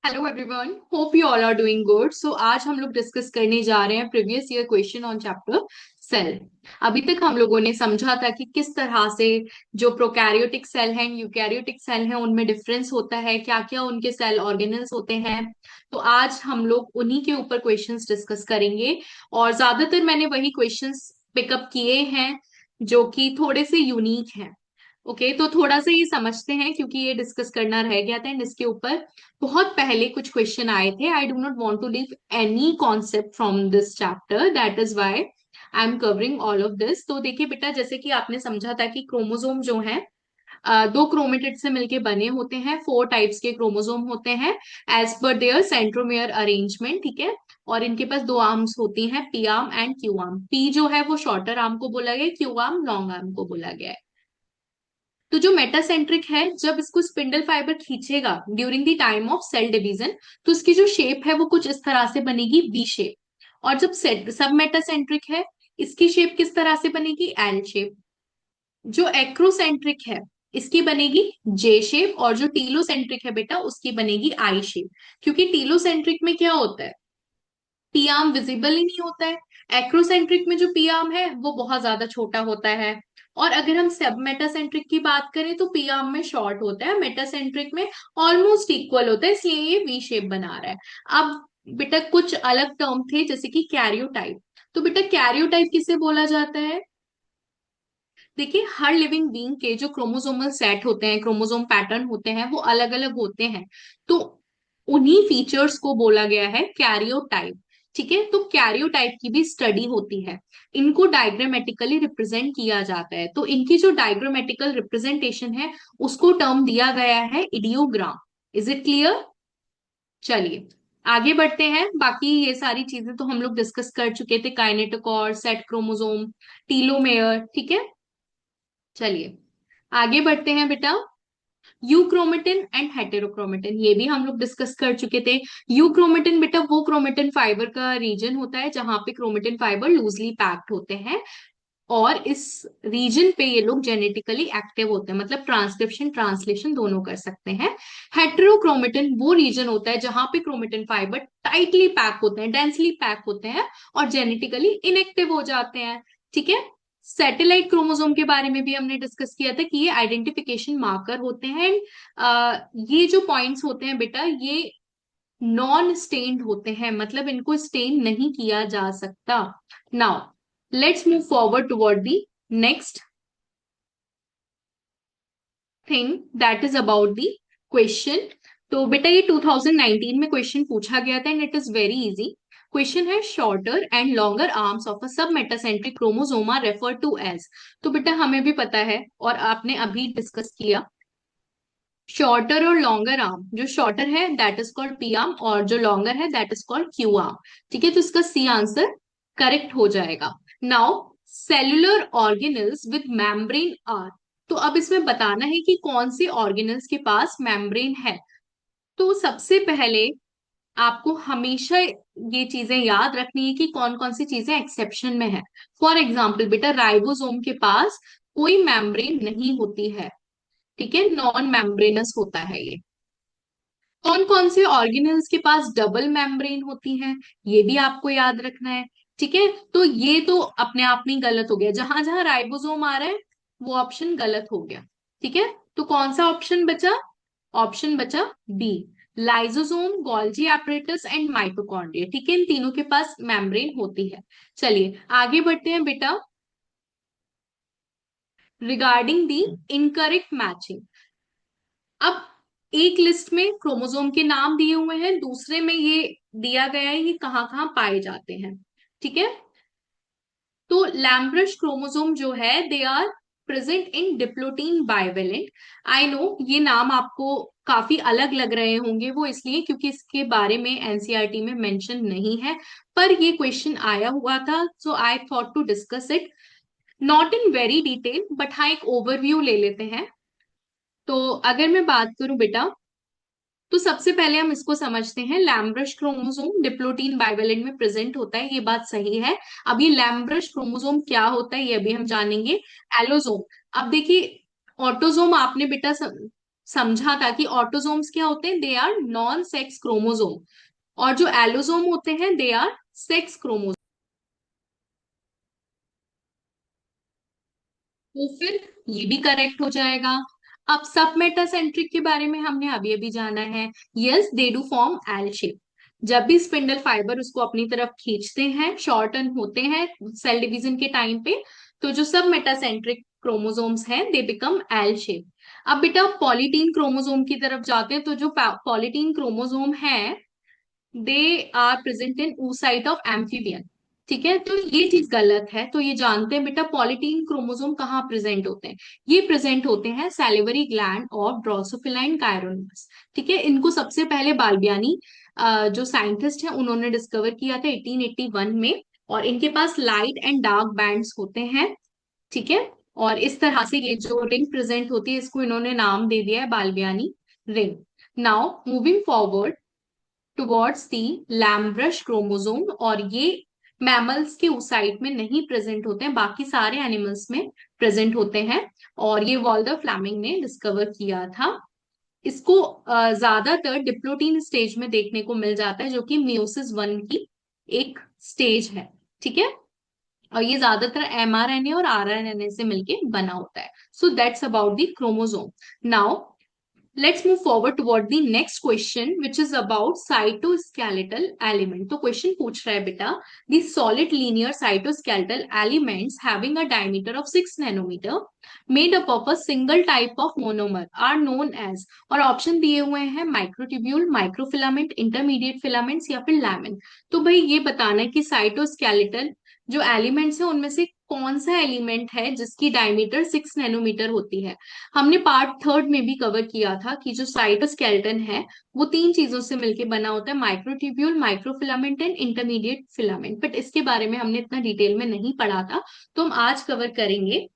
Hello everyone, hope you all are doing good. So आज हम लोग डिस्कस करने जा रहे हैं previous year question on chapter cell. अभी तक हम लोगों ने समझा था कि किस तरह से जो प्रोकैरियोटिक सेल हैं, यूकैरियोटिक सेल हैं, उनमें डिफरेंस होता है, क्या क्या उनके सेल ऑर्गेनल्स होते हैं। तो आज हम लोग उन्हीं के ऊपर क्वेश्चंस डिस्कस करेंगे। और ज्यादातर मैंने वही क्वेश्चंस पिकअप किए हैं जो कि थोड़े से यूनिक हैं। ओके, तो थोड़ा सा ये समझते हैं क्योंकि ये डिस्कस करना रह गया था एंड इसके ऊपर बहुत पहले कुछ क्वेश्चन आए थे। I do not want to leave any concept from this chapter, that is why I am covering all of this. तो देखिए बेटा, जैसे कि आपने समझा था कि क्रोमोसोम जो है दो क्रोमेटिड से मिलके बने होते हैं। फोर टाइप्स के क्रोमोसोम होते हैं as per there centromere arrangement, ठीक है। और इनके पास दो आर्म्स होती हैं, P arm and Q arm. P जो है वो शॉर्टर आर्म को बोला गया, क्यू आर्म लॉन्ग आर्म को बोला गया है। तो जो मेटासेंट्रिक है, जब इसको स्पिंडल फाइबर खींचेगा during the time of cell division, तो इसकी जो शेप है वो कुछ इस तरह से बनेगी, वी शेप। और जब सब मेटासेंट्रिक है, इसकी शेप किस तरह से बनेगी, एल शेप। जो एक्रोसेंट्रिक है, इसकी बनेगी जे शेप। और जो टीलोसेंट्रिक है बेटा, उसकी बनेगी आई शेप। क्योंकि टीलोसेंट्रिक में क्या होता है, पी आर्म विजिबल ही नहीं होता है। एक्रोसेंट्रिक में जो पी आर्म है वो बहुत ज्यादा छोटा होता है। और अगर हम सब मेटासेंट्रिक की बात करें तो पी आर्म में शॉर्ट होता है, मेटासेंट्रिक में ऑलमोस्ट इक्वल होता है, इसलिए ये वी शेप बना रहा है। अब बेटा कुछ अलग टर्म थे जैसे कि कैरियोटाइप। तो बेटा कैरियोटाइप किसे बोला जाता है, देखिए हर लिविंग बीइंग के जो क्रोमोसोमल सेट होते हैं, क्रोमोसोम पैटर्न होते हैं, वो अलग अलग होते हैं। तो उन्हीं फीचर्स को बोला गया है कैरियोटाइप। ठीक है, तो कैरियोटाइप की भी स्टडी होती है। इनको डायग्रामेटिकली रिप्रेजेंट किया जाता है। तो इनकी जो डायग्रामेटिकल रिप्रेजेंटेशन है उसको टर्म दिया गया है इडियोग्राम। Is it clear? चलिए आगे बढ़ते हैं। बाकी ये सारी चीजें तो हम लोग डिस्कस कर चुके थे, काइनेटोकॉर, सेट क्रोमोसोम, टीलोमेयर, ठीक है। चलिए आगे बढ़ते हैं बेटा। यूक्रोमेटिन एंड हेटेरोक्रोमेटिन, ये भी हम लोग डिस्कस कर चुके थे। यूक्रोमेटिन बेटा वो क्रोमेटिन फाइबर का रीजन होता है जहां पे क्रोमेटिन फाइबर लूजली पैक्ड होते हैं। और इस रीजन पे ये लोग जेनेटिकली एक्टिव होते हैं, मतलब ट्रांसक्रिप्शन ट्रांसलेशन दोनों कर सकते हैं। हेटेरोक्रोमेटिन वो रीजन होता है जहां पे क्रोमेटिन फाइबर टाइटली पैक होते हैं, डेंसली पैक होते हैं और जेनेटिकली इनएक्टिव हो जाते हैं। ठीक है। सैटेलाइट क्रोमोसोम के बारे में भी हमने डिस्कस किया था कि ये आइडेंटिफिकेशन मार्कर होते हैं। ये जो पॉइंट्स होते हैं बेटा, ये नॉन स्टेन्ड होते हैं, मतलब इनको स्टेन नहीं किया जा सकता। Now let's move forward toward the next thing, that is about the question. तो बेटा ये 2019 में क्वेश्चन पूछा गया था and it is very easy. Question है shorter and longer arms of a sub metacentric chromosome are refer to as. तो बेटा हमें भी पता है और आपने अभी डिस्कस किया, शॉर्टर और लॉन्गर आर्म, जो शॉर्टर है that is called P arm और जो लॉन्गर है that is called Q arm. ठीक है, तो इसका सी आंसर करेक्ट हो जाएगा। Now cellular organelles with membrane are. तो अब इसमें बताना है कि कौन से ऑर्गेनल्स के पास मेम्ब्रेन है। तो सबसे पहले आपको हमेशा ये चीजें याद रखनी है कि कौन कौन सी चीजें एक्सेप्शन में है। फॉर एग्जाम्पल बेटा राइबोसोम के पास कोई मेम्ब्रेन नहीं होती है, ठीक है, नॉन मेम्ब्रेनस होता है ये। कौन कौन से ऑर्गेनल्स के पास डबल मेम्ब्रेन होती हैं, ये भी आपको याद रखना है। ठीक है, तो ये तो अपने आप में गलत हो गया, जहां जहां राइबोसोम आ रहा है वो ऑप्शन गलत हो गया। ठीक है, तो कौन सा ऑप्शन बचा, ऑप्शन बचा B, lysosome, Golgi apparatus and mitochondria. ठीक है, इन तीनों के पास मेम्ब्रेन होती है। चलिए आगे बढ़ते हैं बेटा। रिगार्डिंग दी इनकरेक्ट मैचिंग, अब एक लिस्ट में क्रोमोसोम के नाम दिए हुए हैं, दूसरे में ये दिया गया है कि कहाँ कहाँ पाए जाते हैं। ठीक है, तो लैम्ब्रश क्रोमोसोम जो है they are present in diplotene bivalent. I know ये नाम आपको काफी अलग लग रहे होंगे, वो इसलिए क्योंकि इसके बारे में एनसीईआरटी में मेंशन नहीं है, पर ये क्वेश्चन आया हुआ था, so I thought to discuss it, not in very detail but हाँ एक ओवरव्यू ले लेते हैं। तो अगर मैं बात करूं बेटा, तो सबसे पहले हम इसको समझते हैं, लैम्ब्रश क्रोमोसोम डिप्लोटीन बाइवेलेंट में प्रेजेंट होता है, ये बात सही है। अब ये लैम्ब्रश क्रोमोसोम क्या होता है ये अभी हम जानेंगे। एलोसोम, अब देखिए ऑटोसोम आपने बेटा समझा था कि ऑटोजोम्स क्या होते हैं, they are non sex chromosome, और जो एलोजोम होते हैं दे आर सेक्स क्रोमोजोम। तो फिर ये भी करेक्ट हो जाएगा। अब सब मेटासेंट्रिक के बारे में हमने अभी अभी जाना है। Yes, they do form L shape. जब भी स्पिंडल फाइबर उसको अपनी तरफ खींचते हैं, शॉर्टन होते हैं सेल डिवीजन के टाइम पे, तो जो सब मेटासेंट्रिक क्रोमोसोम्स हैं दे बिकम एल शेप। अब बेटा पॉलीटीन क्रोमोसोम की तरफ जाते हैं, तो जो पॉलीटीन क्रोमोसोम है they are present in oocyte of amphibian. ठीक है, तो ये चीज गलत है, तो ये जानते हैं बेटा पॉलीटीन क्रोमोसोम कहाँ प्रेजेंट होते हैं। ये प्रेजेंट होते हैं सैलिवरी ग्लैंड और ड्रोसोफिलाइन कायरोनस। ठीक है, इनको सबसे पहले बाल्बियानी जो साइंटिस्ट है उन्होंने डिस्कवर किया था 1881 में, और इनके पास लाइट एंड डार्क बैंड्स होते हैं। ठीक है, और इस तरह से ये जो रिंग प्रेजेंट होती है इसको इन्होंने नाम दे दिया है Balbiani ring. Now moving forward towards the lampbrush chromosome, और ये मैमल्स के उस साइड में नहीं प्रेजेंट होते हैं, बाकी सारे एनिमल्स में प्रेजेंट होते हैं, और ये वॉल्टर फ्लेमिंग ने डिस्कवर किया था। इसको ज्यादातर डिप्लोटीन स्टेज में देखने को मिल जाता है, जो कि मियोसिस वन की एक स्टेज है। ठीक है, और ये ज्यादातर एमआरएनए और आरएनए से मिलके बना होता है। So that's about the chromosome. Now let's move forward toward the next question, which is about cytoskeletal element. तो क्वेश्चन पूछ रहा है बेटा, the solid linear cytoskeletal elements having a diameter of 6 nanometer made up of a single type of monomer are known as, और option दिए हुए हैं microtubule, microfilament, intermediate filaments या फिर लैमिन। तो भाई ये बताना है कि साइटोस्केलेटल जो एलिमेंट्स है उनमें से कौन सा एलिमेंट है जिसकी डायमीटर 6 नैनोमीटर होती है। हमने पार्ट थर्ड में भी कवर किया था कि जो साइटोस्केलेटन है वो तीन चीजों से मिलकर बना होता है, microtubule, microfilament and intermediate filament, but इसके बारे में हमने इतना डिटेल में नहीं पढ़ा था, तो हम आज कवर करेंगे।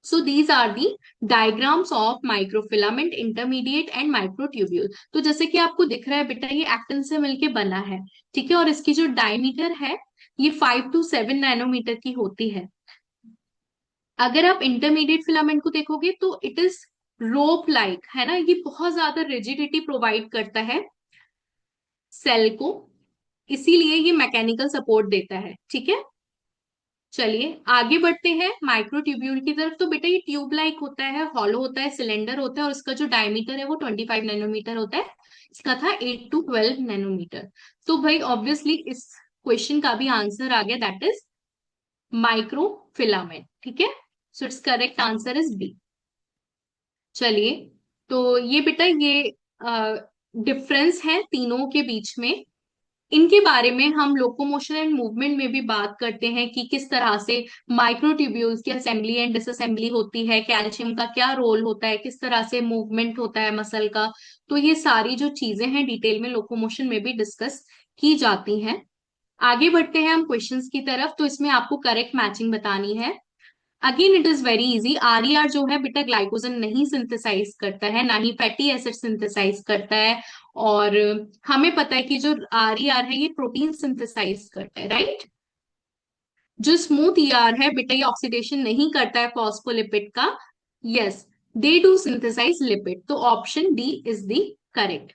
So these are the diagrams of microfilament, intermediate and microtubule. तो जैसे कि आपको दिख रहा है बेटा ये एक्टिन से मिलके बना है। ठीक है, और इसकी जो डायमीटर है ये 5 to 7 नैनोमीटर की होती है। अगर आप इंटरमीडिएट फिलामेंट को देखोगे तो इट इज रोप लाइक, है ना, ये बहुत ज्यादा रिजिडिटी प्रोवाइड करता है सेल को, इसीलिए ये मैकेनिकल सपोर्ट देता है। ठीक है, चलिए आगे बढ़ते हैं माइक्रोट्यूब्यूल की तरफ। तो बेटा ये ट्यूब लाइक होता है, हॉलो होता है, सिलेंडर होता है, और इसका जो डायमीटर है वो 25 नैनोमीटर होता है। इसका था 8 to 12 नैनोमीटर। तो भाई ऑब्वियसली इस क्वेश्चन का भी आंसर आ गया, दैट इज माइक्रोफिलामेंट। ठीक है, so it's correct answer is B. चलिए, तो ये बेटा ये डिफरेंस है तीनों के बीच में। इनके बारे में हम लोकोमोशन एंड मूवमेंट में भी बात करते हैं कि किस तरह से माइक्रोट्यूब्यूल्स की असेंबली एंड डिसअसेंबली होती है, कैल्शियम का क्या रोल होता है, किस तरह से मूवमेंट होता है मसल का। तो ये सारी जो चीजें हैं डिटेल में लोकोमोशन में भी डिस्कस की जाती हैं। आगे बढ़ते हैं हम क्वेश्चंस की तरफ। तो इसमें आपको करेक्ट मैचिंग बतानी है। Again it is very easy. RER जो है बेटा ग्लाइकोजन नहीं सिंथेसाइज करता है, ना ही फैटी एसिड सिंथेसाइज करता है, और हमें पता है कि जो आरईआर है ये प्रोटीन सिंथेसाइज करता है, राइट। जो स्मूथ ईआर है बेटा ये ऑक्सीडेशन नहीं करता है फॉस्फोलिपिड का। Yes, they do synthesize lipid, तो option D is the correct.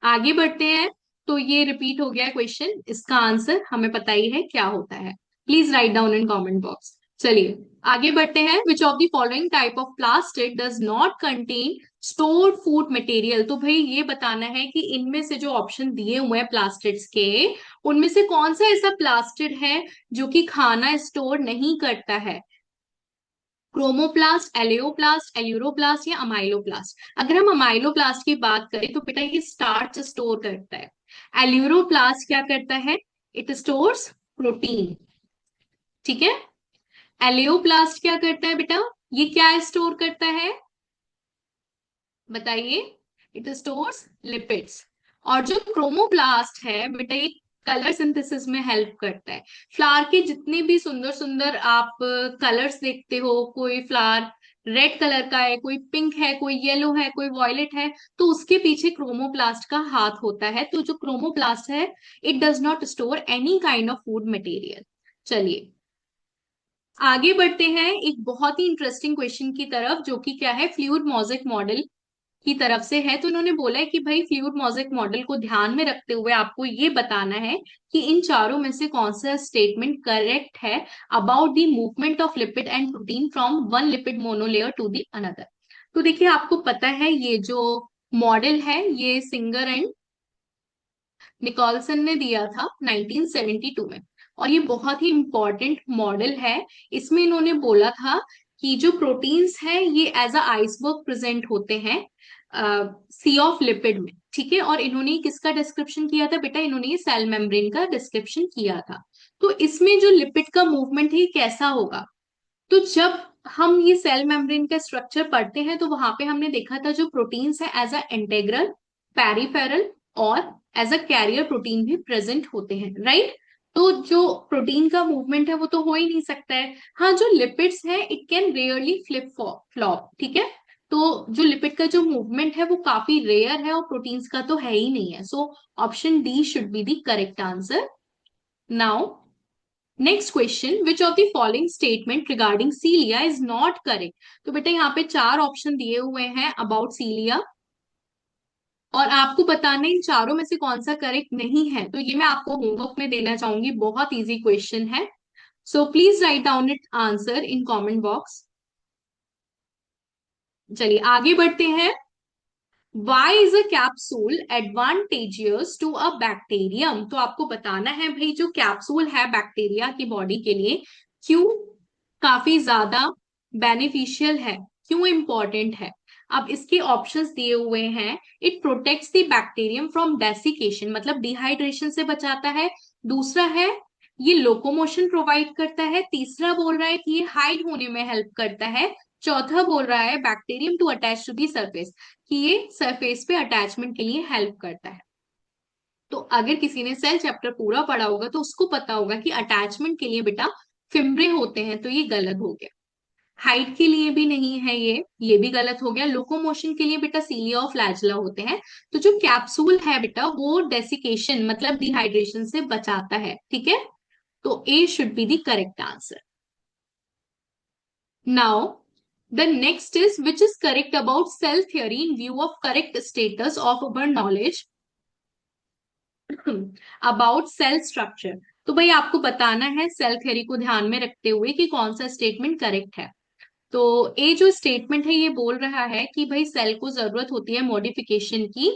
आगे बढ़ते हैं। तो ये रिपीट हो गया क्वेश्चन, इसका आंसर हमें पता ही है क्या होता है। Please write down in comment box. चलिए आगे बढ़ते हैं। विच of the following type of plastid does not contain stored food material. तो भाई ये बताना है कि इनमें से जो ऑप्शन दिए हुए हैं प्लास्टिड्स के, उनमें से कौन सा ऐसा प्लास्टिड है जो कि खाना स्टोर नहीं करता है। क्रोमोप्लास्ट, एलियोप्लास्ट, एल्यूरोप्लास्ट या अमाइलोप्लास्ट। अगर हम अमाइलोप्लास्ट की बात करें तो बेटा ये स्टार्च स्टोर करता है। एल्यूरोप्लास्ट क्या करता है, इट स्टोर्स प्रोटीन। ठीक है, एलियोप्लास्ट क्या करता है बेटा, ये क्या स्टोर करता है बताइए, इट स्टोर्स लिपिड्स। और जो क्रोमोप्लास्ट है बेटा ये कलर सिंथेसिस में हेल्प करता है। फ्लावर के जितने भी सुंदर सुंदर आप कलर्स देखते हो, कोई फ्लावर रेड कलर का है, कोई पिंक है, कोई येलो है, कोई वॉयलेट है, तो उसके पीछे क्रोमोप्लास्ट का हाथ होता है। तो जो क्रोमोप्लास्ट है it does not store any kind of food material. चलिए आगे बढ़ते हैं एक बहुत ही इंटरेस्टिंग क्वेश्चन की तरफ, जो कि क्या है, फ्लूइड मोज़ेक मॉडल की तरफ से है। तो उन्होंने बोला है कि भाई फ्लूइड मोज़ेक मॉडल को ध्यान में रखते हुए आपको ये बताना है कि इन चारों में से कौन सा स्टेटमेंट करेक्ट है about the movement of lipid and protein from one lipid monolayer to the another. तो देखिए, आपको पता है ये जो मॉडल है ये सिंगर एंड निकोलसन ने दिया था 1972 में, और ये बहुत ही इंपॉर्टेंट मॉडल है। इसमें इन्होंने बोला था कि जो प्रोटीन्स हैं ये एज अ आइसबर्ग प्रेजेंट होते हैं सी ऑफ लिपिड में, ठीक है। और इन्होंने किसका डिस्क्रिप्शन किया था बेटा, इन्होंने ये सेल मेम्ब्रेन का डिस्क्रिप्शन किया था। तो इसमें जो लिपिड का मूवमेंट है ये कैसा होगा, तो जब हम ये सेल मेम्ब्रेन का स्ट्रक्चर पढ़ते हैं तो वहां पे हमने देखा था जो प्रोटीन्स है एज अ इंटेग्रल, पेरिफेरल और एज अ कैरियर प्रोटीन भी प्रेजेंट होते हैं, राइट। तो जो प्रोटीन का मूवमेंट है वो तो हो ही नहीं सकता है। हाँ, जो लिपिड्स है it can rarely flip flop, ठीक है। तो जो लिपिड का जो मूवमेंट है वो काफी रेयर है और प्रोटीन्स का तो है ही नहीं है। So option D should be the correct answer. Now next question, which of the following statement regarding cilia is not correct. तो बेटा यहाँ पे चार ऑप्शन दिए हुए हैं अबाउट सीलिया, और आपको बताना इन चारों में से कौन सा करेक्ट नहीं है। तो ये मैं आपको होमवर्क में देना चाहूंगी, बहुत इजी क्वेश्चन है। So please write down it answer in comment box. चलिए आगे बढ़ते हैं। Why is a capsule advantageous to a bacterium? तो आपको बताना है भाई जो कैप्सूल है बैक्टीरिया की बॉडी के लिए क्यों काफी ज्यादा बेनिफिशियल है, क्यों इंपॉर्टेंट है। अब इसके ऑप्शंस दिए हुए हैं। It protects the bacterium from desiccation, मतलब डिहाइड्रेशन से बचाता है। दूसरा है ये लोकोमोशन प्रोवाइड करता है। तीसरा बोल रहा है कि ये हाइड होने में हेल्प करता है। चौथा बोल रहा है bacterium to attach to the surface, कि ये सरफेस पे अटैचमेंट के लिए हेल्प करता है। तो अगर किसी ने सेल चैप्टर पूरा पढ़ा होगा तो उसको पता होगा कि अटैचमेंट के लिए बेटा फिम्ब्रे होते हैं, तो ये गलत हो गया। हाइट के लिए भी नहीं है, ये भी गलत हो गया। लोकोमोशन के लिए बेटा सीलिया और फ्लैजिला होते हैं। तो जो कैप्सूल है बेटा वो डेसिकेशन मतलब डिहाइड्रेशन से बचाता है, ठीक है। तो A should be the correct answer. Now the next is which is correct about cell theory in view of correct status of our knowledge about cell structure। तो भाई आपको बताना है सेल थ्योरी को ध्यान में रखते हुए कि कौन सा स्टेटमेंट करेक्ट है। तो ये जो स्टेटमेंट है ये बोल रहा है कि भाई सेल को जरूरत होती है मॉडिफिकेशन की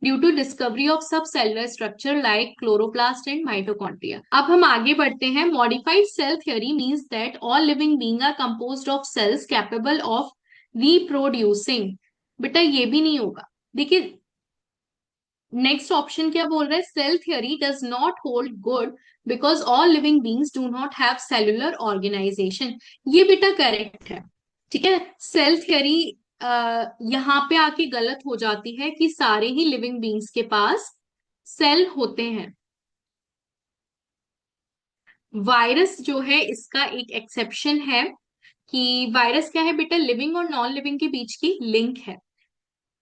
due to discovery of sub cellular structure like chloroplast and mitochondria. अब हम आगे बढ़ते हैं। Modified cell theory means that all living being are composed of cells capable of reproducing. बेटा ये भी नहीं होगा। देखिए नेक्स्ट ऑप्शन क्या बोल रहा है, cell theory does not hold good because all living beings do not have cellular organisation. ये बेटा करेक्ट है, ठीक है। सेल थ्योरी यहाँ पे आके गलत हो जाती है कि सारे ही लिविंग बींग्स के पास सेल होते हैं। वायरस जो है इसका एक एक्सेप्शन है कि वायरस क्या है बेटा, लिविंग और नॉन लिविंग के बीच की लिंक है।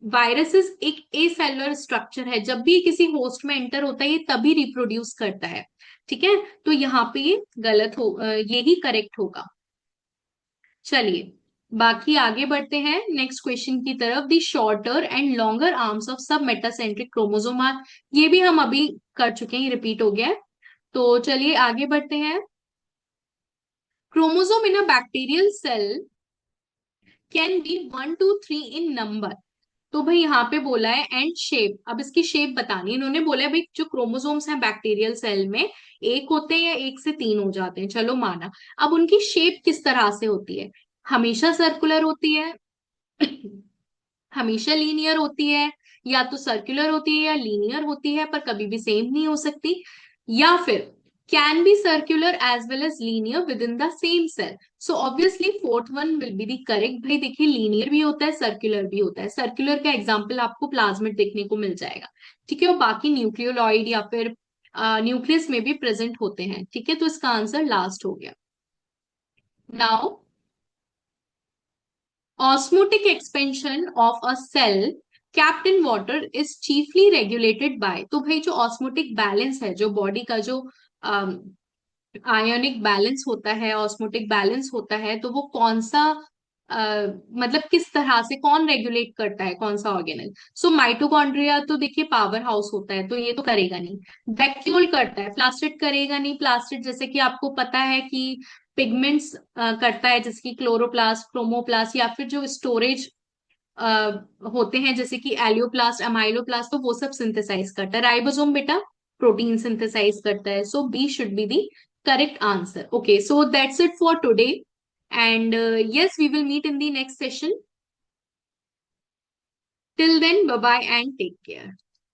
वायरसेस एक ए सेलुलर स्ट्रक्चर है, जब भी ये किसी होस्ट में एंटर होता है ये तभी रिप्रोड्यूस करता है, ठीक है। तो यहाँ पे ये गलत हो, ये ही करेक्ट होगा। चलिए बाकी आगे बढ़ते हैं नेक्स्ट क्वेश्चन की तरफ। The shorter and longer arms of sub metacentric chromosome are, ये भी हम अभी कर चुके हैं, रिपीट हो गया है। तो चलिए आगे बढ़ते हैं। Chromosome in a bacterial cell can be 1 2 3 in number. तो भाई यहाँ पे बोला है एंड शेप, अब इसकी शेप बतानी है। इन्होंने बोला है भाई जो क्रोमोसोम्स हैं बैक्टीरियल सेल में एक होते हैं या एक से तीन हो जाते हैं, चलो माना। अब उनकी शेप किस तरह से होती है, हमेशा सर्कुलर होती है हमेशा लीनियर होती है, या तो सर्कुलर होती है या लीनियर होती है, पर कभी भी सेम नहीं हो सकती। या फिर can be circular as well as linear within the same cell. So obviously fourth one will be the correct. भाई देखिए लीनियर भी होता है सर्कुलर भी होता है। सर्कुलर का एग्जाम्पल आपको प्लाज्मिड देखने को मिल जाएगा, ठीक है। और बाकी न्यूक्लियोलॉइड या फिर न्यूक्लियस में भी प्रेजेंट होते हैं, ठीक है। तो इसका आंसर लास्ट हो गया। Now osmotic expansion of a cell kept in water is chiefly regulated by. तो भाई जो ऑस्मोटिक बैलेंस है, जो बॉडी का जो आयोनिक बैलेंस होता है, ऑस्मोटिक बैलेंस होता है, तो वो कौन सा मतलब किस तरह से कौन रेगुलेट करता है, कौन सा ऑर्गेनल। सो माइटोकॉन्ड्रिया तो देखिए पावर हाउस होता है, तो ये तो करेगा नहीं। वैक्यूल करता है, प्लास्टिड करेगा नहीं। प्लास्टिड जैसे कि आपको पता है कि पिगमेंट्स करता है, जैसे कि क्लोरोप्लास्ट, क्रोमोप्लास्ट, या फिर जो स्टोरेज होते हैं जैसे कि एलियोप्लास्ट, अमाइलोप्लास्ट, तो वो सब सिंथेसाइज करता है। राइबोसोम बेटा प्रोटीन सिंथेसाइज करता है। So B should be the correct answer. Okay, so that's it for today, and yes, we will meet in the next session. Till then, bye bye and take care.